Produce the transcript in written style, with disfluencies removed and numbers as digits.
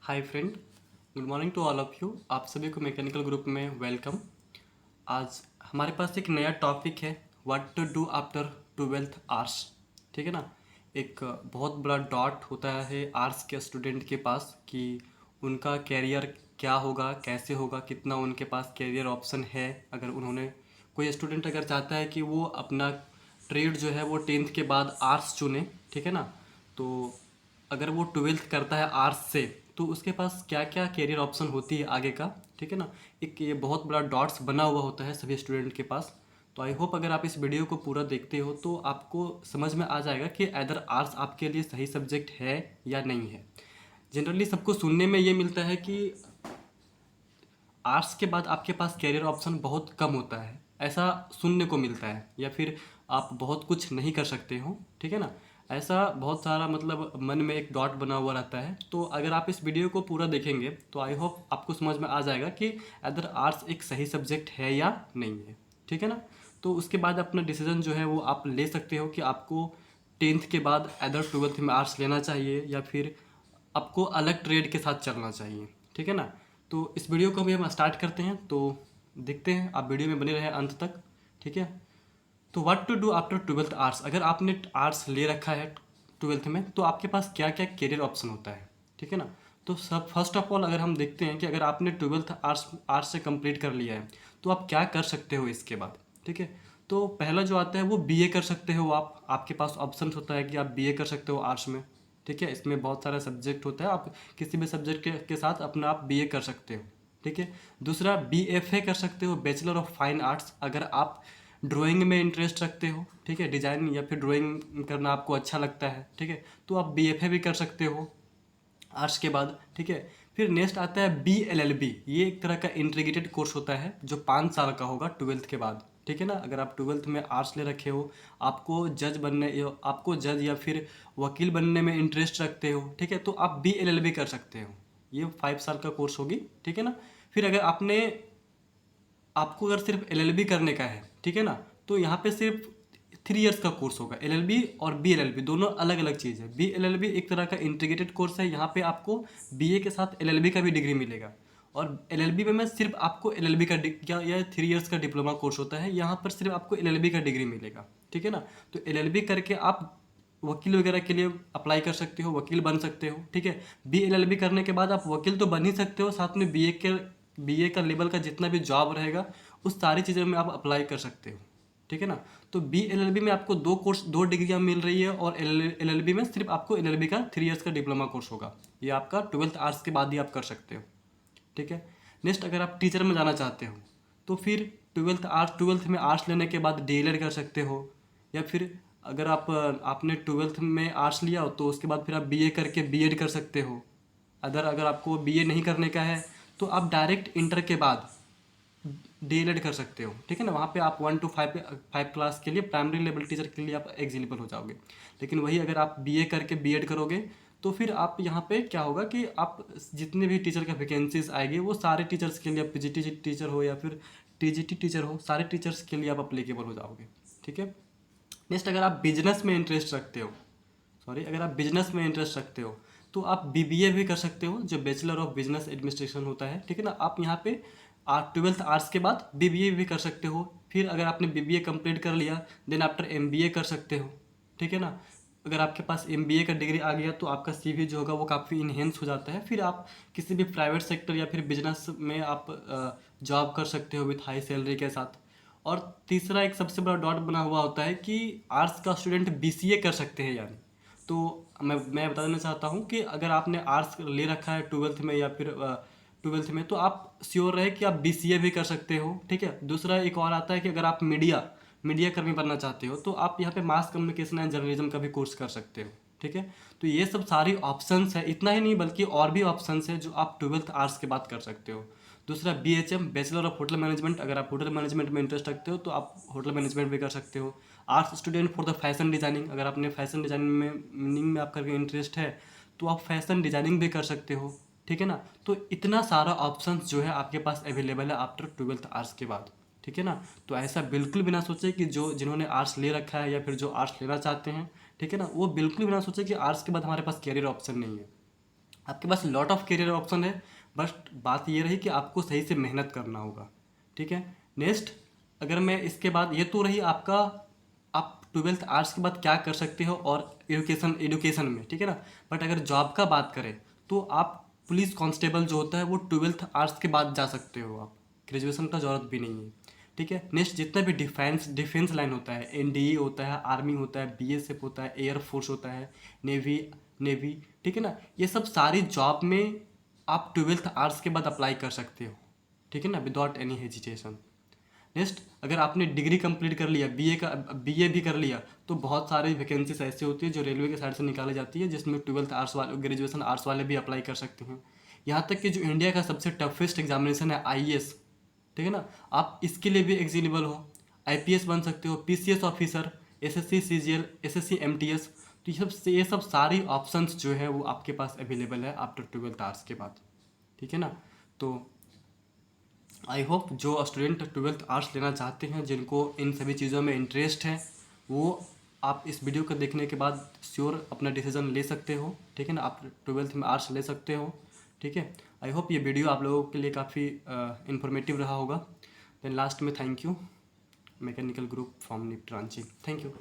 Hi friend, good morning to all of you. आप सभी को मैकेनिकल ग्रुप में वेलकम। आज हमारे पास एक नया टॉपिक है, what to do after 12th arts. ठीक है ना। एक बहुत बड़ा डॉट होता है आर्ट्स के स्टूडेंट के पास कि उनका कैरियर क्या होगा, कैसे होगा, कितना उनके पास कैरियर ऑप्शन है। अगर उन्होंने कोई स्टूडेंट अगर चाहता है कि वो अपना ट्रेड जो है वो 10th के बाद आर्ट्स चुने, ठीक है ना। तो अगर वो 12th करता है आर्ट्स से तो उसके पास क्या क्या कैरियर ऑप्शन होती है आगे का, ठीक है ना। एक ये बहुत बड़ा डॉट्स बना हुआ होता है सभी स्टूडेंट के पास। तो आई होप अगर आप इस वीडियो को पूरा देखते हो तो आपको समझ में आ जाएगा कि अदर आर्ट्स आपके लिए सही सब्जेक्ट है या नहीं है। जनरली सबको सुनने में ये मिलता है कि आर्ट्स के बाद आपके पास कैरियर ऑप्शन बहुत कम होता है, ऐसा सुनने को मिलता है, या फिर आप बहुत कुछ नहीं कर सकते हो, ठीक है ना। ऐसा बहुत सारा मतलब मन में एक डॉट बना हुआ रहता है। तो अगर आप इस वीडियो को पूरा देखेंगे तो आई होप आपको समझ में आ जाएगा कि अदर आर्ट्स एक सही सब्जेक्ट है या नहीं है, ठीक है ना। तो उसके बाद अपना डिसीजन जो है वो आप ले सकते हो कि आपको 10th के बाद अदर 12th में आर्ट्स लेना चाहिए या फिर आपको अलग ट्रेड के साथ चलना चाहिए, ठीक है ना। तो इस वीडियो को अभी हम स्टार्ट करते हैं, तो देखते हैं, आप वीडियो में बने रहें अंत तक, ठीक है। तो what to do after 12th arts. अगर आपने आर्ट्स ले रखा है 12th में तो आपके पास क्या क्या कैरियर ऑप्शन होता है, ठीक है ना। तो सब फर्स्ट ऑफ ऑल अगर हम देखते हैं कि अगर आपने 12th आर्ट्स आर्ट्स से कंप्लीट कर लिया है तो आप क्या कर सकते हो इसके बाद, ठीक है। तो पहला जो आता है वो बीए कर सकते हो आप। आपके पास ऑप्शन होता है कि आप बीए कर सकते हो आर्ट्स में, ठीक है। इसमें बहुत सारा सब्जेक्ट होता है, आप किसी भी सब्जेक्ट के साथ अपना आप बीए कर सकते हो, ठीक है। दूसरा बीएफए कर सकते हो, बैचलर ऑफ फाइन आर्ट्स। अगर आप ड्राइंग में इंटरेस्ट रखते हो, ठीक है, डिजाइन या फिर ड्राइंग करना आपको अच्छा लगता है, ठीक है, तो आप बीएफए भी कर सकते हो आर्ट्स के बाद, ठीक है। फिर नेक्स्ट आता है बीएलएलबी। ये एक तरह का इंटीग्रेटेड कोर्स होता है जो 5 साल का होगा 12th के बाद, ठीक है ना। अगर आप 12th में आर्ट्स ले रखे हो, आपको जज या फिर वकील बनने में इंटरेस्ट रखते हो, ठीक है, तो आप बीएलएलबी कर सकते हो। ये 5 साल का कोर्स होगी, ठीक है ना। फिर अगर आपको अगर सिर्फ एलएलबी करने का है, ठीक है ना, तो यहाँ पे सिर्फ 3 इयर्स का कोर्स होगा। एलएलबी और बीएलएलबी दोनों अलग अलग चीज़ है। बीएलएलबी एक तरह का इंटीग्रेटेड कोर्स है, यहाँ पे आपको बीए के साथ एलएलबी का भी डिग्री मिलेगा। और एलएलबी में सिर्फ आपको एलएलबी का या 3 इयर्स का डिप्लोमा कोर्स होता है, यहाँ पर सिर्फ आपको एलएलबी का डिग्री मिलेगा, ठीक है ना। तो एलएलबी करके आप वकील वगैरह के लिए अप्लाई कर सकते हो, वकील बन सकते हो, ठीक है। बीएलएलबी करने के बाद आप वकील तो बन ही सकते हो, साथ में बीए का लेवल का जितना भी जॉब रहेगा उस सारी चीज़ों में आप अप्लाई कर सकते हो, ठीक है ना। तो बीएलएलबी में आपको दो डिग्रियां मिल रही है और एलएलबी में सिर्फ आपको एलएलबी का 3 इयर्स का डिप्लोमा कोर्स होगा। ये आपका 12th आर्ट्स के बाद ही आप कर सकते हो, ठीक है। नेक्स्ट अगर आप टीचर में जाना चाहते हो तो फिर 12th में आर्ट्स लेने के बाद डीएलएड कर सकते हो, या फिर अगर आपने 12th में आर्ट्स लिया हो तो उसके बाद फिर आप बीए करके बीएड कर सकते हो। अगर आपको बीए नहीं करने का है तो आप डायरेक्ट इंटर के बाद डीएलएड कर सकते हो, ठीक है ना। वहाँ पे आप 1 to 5 क्लास के लिए प्राइमरी लेवल टीचर के लिए आप एग्जिलेबल हो जाओगे। लेकिन वही अगर आप बीए करके बीएड करोगे तो फिर आप यहाँ पे क्या होगा कि आप जितने भी टीचर का वैकेंसीज आएगी वो सारे टीचर्स के लिए, आप पीजीटी टीचर हो या फिर टीजीटी टीचर हो, सारे टीचर्स के लिए आप अप्लीकेबल हो जाओगे, ठीक है। नेक्स्ट अगर आप बिजनेस में इंटरेस्ट रखते हो, अगर आप बिजनेस में इंटरेस्ट रखते हो तो आप बीबीए भी कर सकते हो, जो बैचलर ऑफ बिजनेस एडमिनिस्ट्रेशन होता है, ठीक है ना। आप यहाँ पे 12th आर्ट्स के बाद बीबीए भी कर सकते हो। फिर अगर आपने बीबीए कंप्लीट कर लिया देन आफ्टर एमबीए कर सकते हो, ठीक है ना। अगर आपके पास एमबीए का डिग्री आ गया तो आपका सीवी जो होगा वो काफ़ी इन्हेंस हो जाता है। फिर आप किसी भी प्राइवेट सेक्टर या फिर बिजनेस में आप जॉब कर सकते हो विथ हाई सैलरी के साथ। और तीसरा एक सबसे बड़ा डॉट बना हुआ होता है कि आर्ट्स का स्टूडेंट बीसीए कर सकते हैं यानी। तो मैं बता देना चाहता हूँ कि अगर आपने आर्ट्स ले रखा है 12th में या फिर 12th में तो आप श्योर रहे कि आप बीसीए भी कर सकते हो, ठीक है। दूसरा एक और आता है कि अगर आप मीडिया कर्मी बनना चाहते हो तो आप यहाँ पे मास कम्युनिकेशन एंड जर्नलिज्म का भी कोर्स कर सकते हो, ठीक है। तो ये सब सारी ऑप्शंस है, इतना ही नहीं बल्कि और भी ऑप्शंस है जो आप 12th आर्ट्स के बाद कर सकते हो। दूसरा BHM, bachelor of hotel management. अगर आप होटल मैनेजमेंट में इंटरेस्ट रखते हो तो आप होटल मैनेजमेंट भी कर सकते हो। Arts student for the fashion designing. अगर आपने फैशन डिजाइनिंग में आपका इंटरेस्ट है तो आप फैशन डिजाइनिंग भी कर सकते हो, ठीक है ना। तो इतना सारा ऑप्शंस जो है आपके पास अवेलेबल है आफ्टर 12th आर्ट्स के बाद, ठीक है ना। तो ऐसा बिल्कुल भी ना सोचे कि जिन्होंने आर्ट्स ले रखा है या फिर जो आर्ट्स लेना चाहते हैं, ठीक है ना, वो बिल्कुल भी ना सोचे कि आर्ट्स के बाद हमारे पास कैरियर ऑप्शन नहीं है। आपके पास लॉट ऑफ करियर ऑप्शन है, बस बात ये रही कि आपको सही से मेहनत करना होगा। ठीक है। नेक्स्ट, अगर मैं इसके बाद, ये तो रही आपका, आप ट्वेल्थ आर्ट्स के बाद क्या कर सकते हो और एडुकेशन में, ठीक है ना। बट अगर जॉब का बात करें तो आप पुलिस कांस्टेबल जो होता है वो ट्वेल्थ आर्ट्स के बाद जा सकते हो, आप ग्रेजुएशन का ज़रूरत भी नहीं है। ठीक है। नेक्स्ट, जितना भी डिफेंस लाइन होता है, एनडीए होता है, आर्मी होता है, बीएसएफ होता है, एयरफोर्स होता है, नेवी नेवी ठीक है ना, ये सब सारी जॉब में आप ट्वेल्थ आर्ट्स के बाद अप्लाई कर सकते हो। ठीक है ना, विदाउट एनी हेजिटेशन। नेक्स्ट, अगर आपने डिग्री कंप्लीट कर लिया, बीए भी कर लिया, तो बहुत सारी वैकेंसीज ऐसी होती है जो रेलवे के साइड से निकाली जाती है, जिसमें ट्वेल्थ आर्ट्स वाले, ग्रेजुएशन आर्ट्स वाले भी अप्लाई कर सकते हैं। यहाँ तक कि जो इंडिया का सबसे टफेस्ट एग्जामिनेशन है आईएएस, ठीक है ना, आप इसके लिए भी एग्जिलेबल हो। आईपीएस बन सकते हो, PCS officer, SSC CGL, SSC MTS. तो ये सब सारी ऑप्शंस जो है वो आपके पास अवेलेबल है आफ्टर ट्वेल्थ आवर्स के बाद। ठीक है ना। तो आई होप जो स्टूडेंट ट्वेल्थ आर्ट्स लेना चाहते हैं, जिनको इन सभी चीज़ों में इंटरेस्ट है, वो आप इस वीडियो को देखने के बाद श्योर अपना डिसीजन ले सकते हो। ठीक है ना, आप ट्वेल्थ में आर्ट्स ले सकते हो। ठीक है। आई होप ये वीडियो आप लोगों के लिए काफ़ी इंफॉर्मेटिव रहा होगा। देन लास्ट में thank you mechanical group from NIFT Ranchi. Thank you.